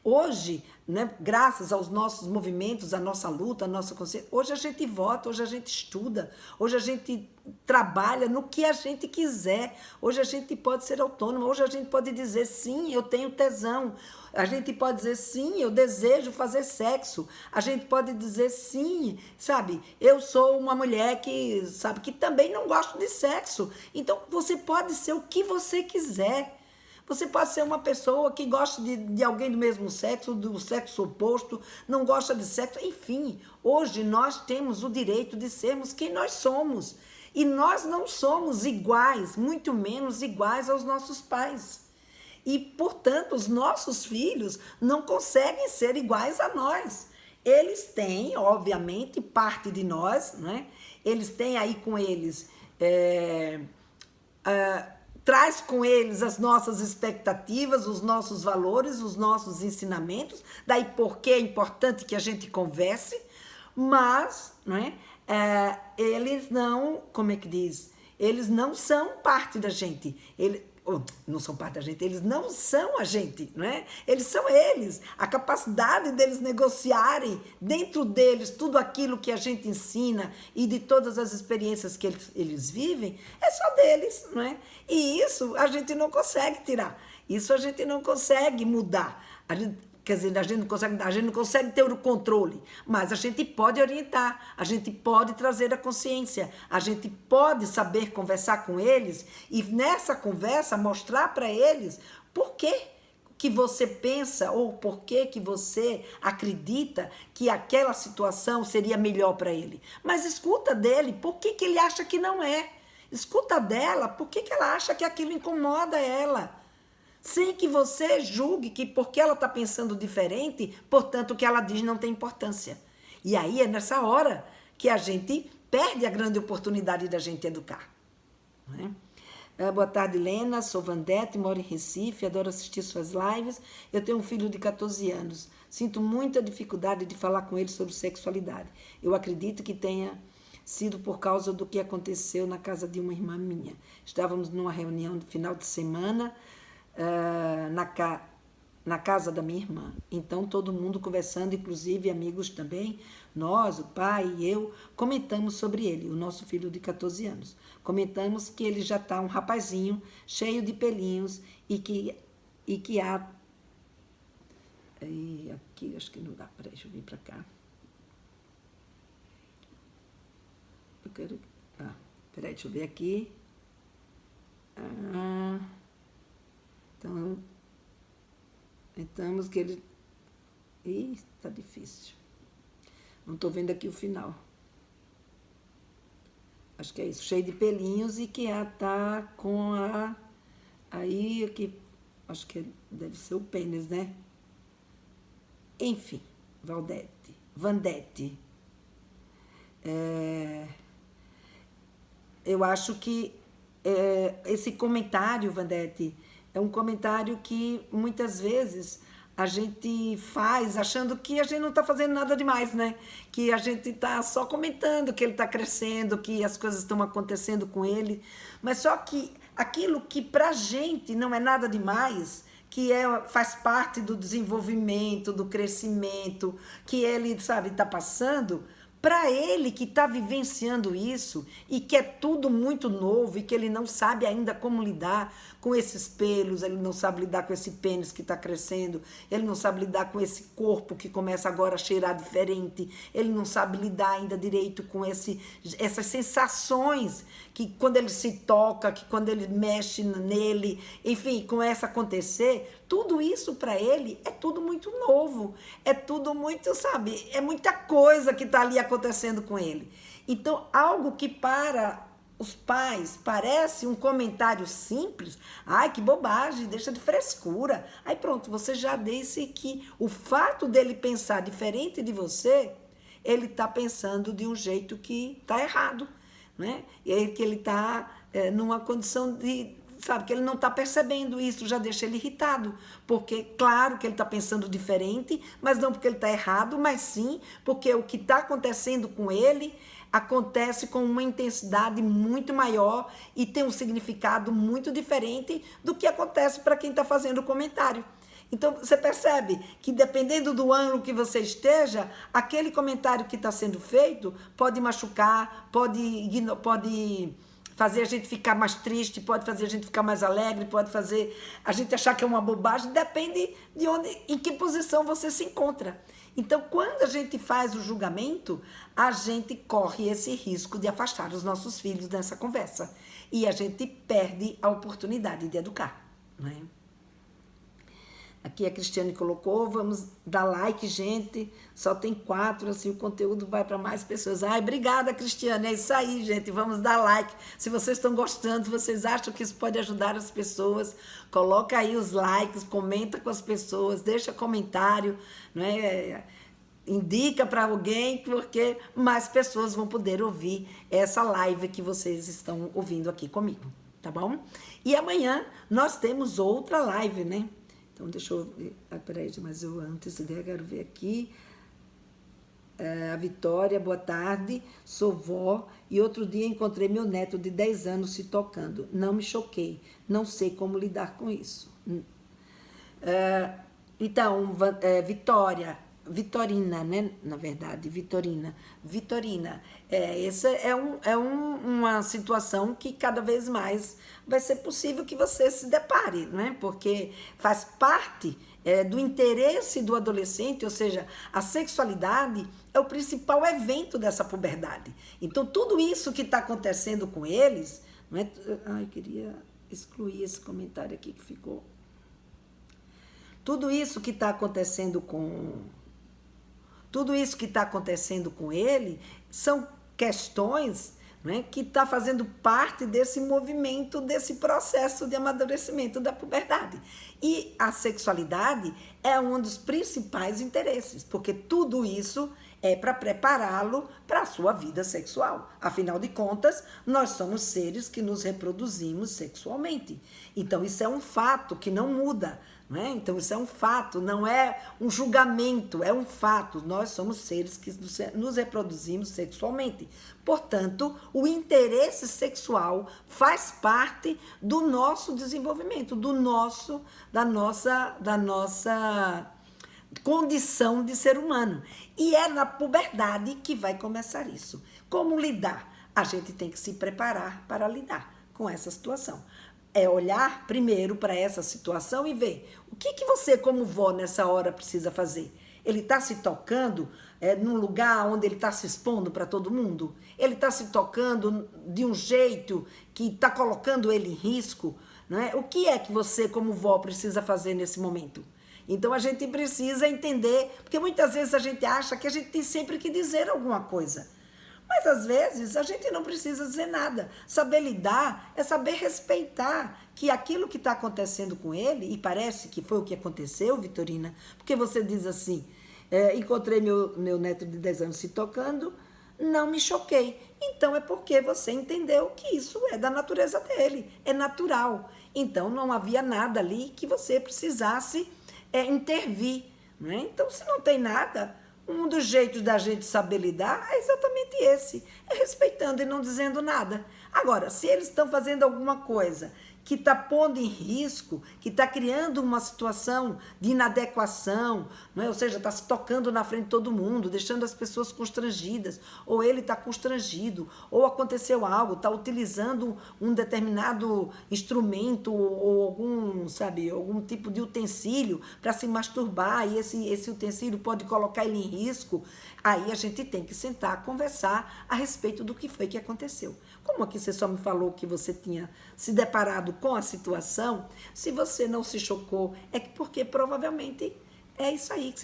Hoje, né, graças aos nossos movimentos, à nossa luta, à nossa consciência, hoje a gente vota, hoje a gente estuda, hoje a gente trabalha no que a gente quiser, hoje a gente pode ser autônoma, hoje a gente pode dizer sim, eu tenho tesão, a gente pode dizer sim, eu desejo fazer sexo, a gente pode dizer sim, sabe, eu sou uma mulher que, sabe, que também não gosta de sexo, então você pode ser o que você quiser. Você pode ser uma pessoa que gosta de alguém do mesmo sexo, do sexo oposto, não gosta de sexo, enfim. Hoje nós temos o direito de sermos quem nós somos. E nós não somos iguais, muito menos iguais aos nossos pais. E, portanto, os nossos filhos não conseguem ser iguais a nós. Eles têm, obviamente, parte de nós, né? Eles têm aí com eles... traz com eles as nossas expectativas, os nossos valores, os nossos ensinamentos, daí porque é importante que a gente converse, mas eles não, como é que diz? Eles não são parte da gente, não são parte da gente, eles não são a gente, não é? Eles são eles. A capacidade deles negociarem dentro deles tudo aquilo que a gente ensina e de todas as experiências que eles vivem, é só deles, não é? E isso a gente não consegue tirar, isso a gente não consegue mudar. Quer dizer, a gente não consegue ter o controle, mas a gente pode orientar, a gente pode trazer a consciência, a gente pode saber conversar com eles e nessa conversa mostrar para eles por que você pensa ou por que você acredita que aquela situação seria melhor para ele. Mas escuta dele, por que ele acha que não é? Escuta dela, por que ela acha que aquilo incomoda ela? Sem que você julgue que porque ela está pensando diferente, portanto o que ela diz não tem importância. E aí é nessa hora que a gente perde a grande oportunidade da gente educar. Não é? Boa tarde, Helena, sou Vandete, moro em Recife, adoro assistir suas lives. Eu tenho um filho de 14 anos. Sinto muita dificuldade de falar com ele sobre sexualidade. Eu acredito que tenha sido por causa do que aconteceu na casa de uma irmã minha. Estávamos numa reunião de final de semana na casa da minha irmã. Então, todo mundo conversando, inclusive amigos também, nós, o pai e eu, comentamos sobre ele, o nosso filho de 14 anos. Comentamos que ele já está um rapazinho, cheio de pelinhos, e que há... E aqui, acho que não dá. Peraí, deixa eu vir para cá. Eu quero... peraí, deixa eu ver aqui. Então... Então, que ele... Ih, tá difícil. Não tô vendo aqui o final. Acho que é isso. Cheio de pelinhos e que tá com a... Aí, aqui... Acho que deve ser o pênis, né? Enfim, Vandete. Eu acho que esse comentário, Vandete, é um comentário que muitas vezes a gente faz achando que a gente não está fazendo nada demais, né? Que a gente está só comentando que ele está crescendo, que as coisas estão acontecendo com ele. Mas só que aquilo que para a gente não é nada demais, que faz parte do desenvolvimento, do crescimento, que ele, sabe, está passando... Para ele que está vivenciando isso e que é tudo muito novo e que ele não sabe ainda como lidar com esses pelos, ele não sabe lidar com esse pênis que está crescendo, ele não sabe lidar com esse corpo que começa agora a cheirar diferente, ele não sabe lidar ainda direito com essas sensações que quando ele se toca, que quando ele mexe nele, enfim, começa a acontecer, tudo isso para ele é tudo muito novo, é tudo muito, sabe, é muita coisa que está ali acontecendo com ele. Então, algo que para os pais parece um comentário simples, ai, que bobagem, deixa de frescura. Aí pronto, você já disse que o fato dele pensar diferente de você, ele está pensando de um jeito que está errado, né? E aí que ele está numa condição de... Sabe, que ele não está percebendo isso, já deixa ele irritado. Porque, claro que ele está pensando diferente, mas não porque ele está errado, mas sim porque o que está acontecendo com ele acontece com uma intensidade muito maior e tem um significado muito diferente do que acontece para quem está fazendo o comentário. Então, você percebe que dependendo do ângulo que você esteja, aquele comentário que está sendo feito pode machucar, pode fazer a gente ficar mais triste, pode fazer a gente ficar mais alegre, pode fazer a gente achar que é uma bobagem, depende de em que posição você se encontra. Então, quando a gente faz o julgamento, a gente corre esse risco de afastar os nossos filhos dessa conversa. E a gente perde a oportunidade de educar, não é? Aqui a Cristiane colocou, vamos dar like, gente, só tem 4, assim o conteúdo vai para mais pessoas. Ai, obrigada, Cristiane, é isso aí, gente, vamos dar like. Se vocês estão gostando, vocês acham que isso pode ajudar as pessoas, coloca aí os likes, comenta com as pessoas, deixa comentário, né? Indica para alguém, porque mais pessoas vão poder ouvir essa live que vocês estão ouvindo aqui comigo, tá bom? E amanhã nós temos outra live, né? Então, deixa eu ver. Peraí, mas eu antes quero ver aqui. A Vitória, boa tarde. Sou vó e outro dia encontrei meu neto de 10 anos se tocando. Não me choquei. Não sei como lidar com isso. Então, Vitorina, né? Na verdade, Vitorina. Essa é uma situação que cada vez mais vai ser possível que você se depare, né? Porque faz parte do interesse do adolescente, ou seja, a sexualidade é o principal evento dessa puberdade. Então, tudo isso que está acontecendo com eles... Não é, ai, queria excluir esse comentário aqui que ficou... Tudo isso que está acontecendo com ele são questões, né, que está fazendo parte desse movimento, desse processo de amadurecimento da puberdade. E a sexualidade é um dos principais interesses, porque tudo isso é para prepará-lo para a sua vida sexual. Afinal de contas, nós somos seres que nos reproduzimos sexualmente. Então, isso é um fato que não muda, não é? Então, isso é um fato, não é um julgamento, é um fato. Nós somos seres que nos reproduzimos sexualmente. Portanto, o interesse sexual faz parte do nosso desenvolvimento, da nossa condição de ser humano. E é na puberdade que vai começar isso. Como lidar? A gente tem que se preparar para lidar com essa situação. É olhar primeiro para essa situação e ver o que você, como vó, nessa hora precisa fazer. Ele está se tocando num lugar onde ele está se expondo para todo mundo? Ele está se tocando de um jeito que está colocando ele em risco? Não é? O que é que você, como vó, precisa fazer nesse momento? Então a gente precisa entender, porque muitas vezes a gente acha que a gente tem sempre que dizer alguma coisa. Mas às vezes a gente não precisa dizer nada. Saber lidar é saber respeitar que aquilo que está acontecendo com ele, e parece que foi o que aconteceu, Vitorina, porque você diz assim, encontrei meu neto de 10 anos se tocando, não me choquei. Então é porque você entendeu que isso é da natureza dele, é natural. Então não havia nada ali que você precisasse intervir, não é? Então, se não tem nada, um dos jeitos da gente saber lidar é exatamente esse, é respeitando e não dizendo nada. Agora, se eles estão fazendo alguma coisa que está pondo em risco, que está criando uma situação de inadequação, não é? Ou seja, está se tocando na frente de todo mundo, deixando as pessoas constrangidas, ou ele está constrangido, ou aconteceu algo, está utilizando um determinado instrumento ou algum tipo de utensílio para se masturbar, e esse utensílio pode colocar ele em risco, aí a gente tem que sentar, conversar a respeito do que foi que aconteceu. Como aqui você só me falou que você tinha se deparado com a situação, se você não se chocou, é porque provavelmente é isso aí que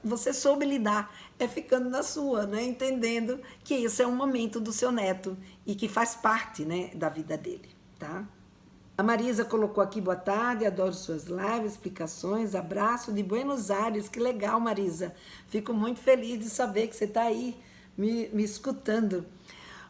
você soube lidar, é ficando na sua, né? Entendendo que isso é um momento do seu neto e que faz parte, né, da vida dele, tá? A Marisa colocou aqui, boa tarde, adoro suas lives, explicações, abraço de Buenos Aires, que legal, Marisa. Fico muito feliz de saber que você está aí me escutando.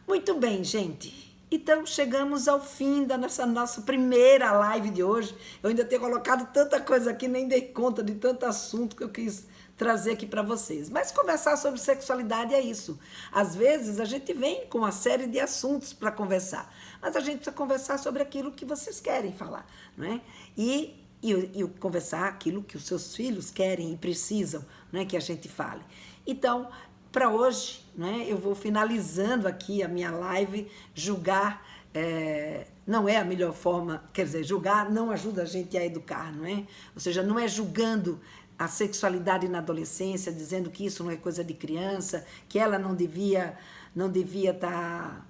Muito bem, gente. Então, chegamos ao fim da nossa primeira live de hoje. Eu ainda tenho colocado tanta coisa aqui, nem dei conta de tanto assunto que eu quis trazer aqui para vocês. Mas conversar sobre sexualidade é isso. Às vezes, a gente vem com uma série de assuntos para conversar, mas a gente precisa conversar sobre aquilo que vocês querem falar, não é? E conversar aquilo que os seus filhos querem e precisam, não é, que a gente fale. Então, para hoje, né, eu vou finalizando aqui a minha live. Julgar não é a melhor forma, quer dizer, julgar não ajuda a gente a educar, não é? Ou seja, não é julgando a sexualidade na adolescência, dizendo que isso não é coisa de criança, que ela não devia estar...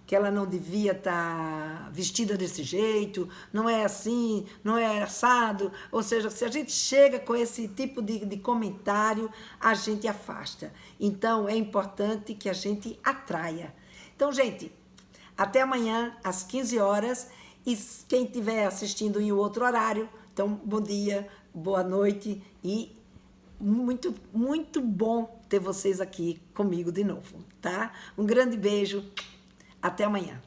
que ela não devia estar vestida desse jeito, não é assim, não é assado. Ou seja, se a gente chega com esse tipo de comentário, a gente afasta. Então, é importante que a gente atraia. Então, gente, até amanhã, às 15 horas, e quem estiver assistindo em outro horário, então, bom dia, boa noite, e muito, muito bom ter vocês aqui comigo de novo, tá? Um grande beijo. Até amanhã.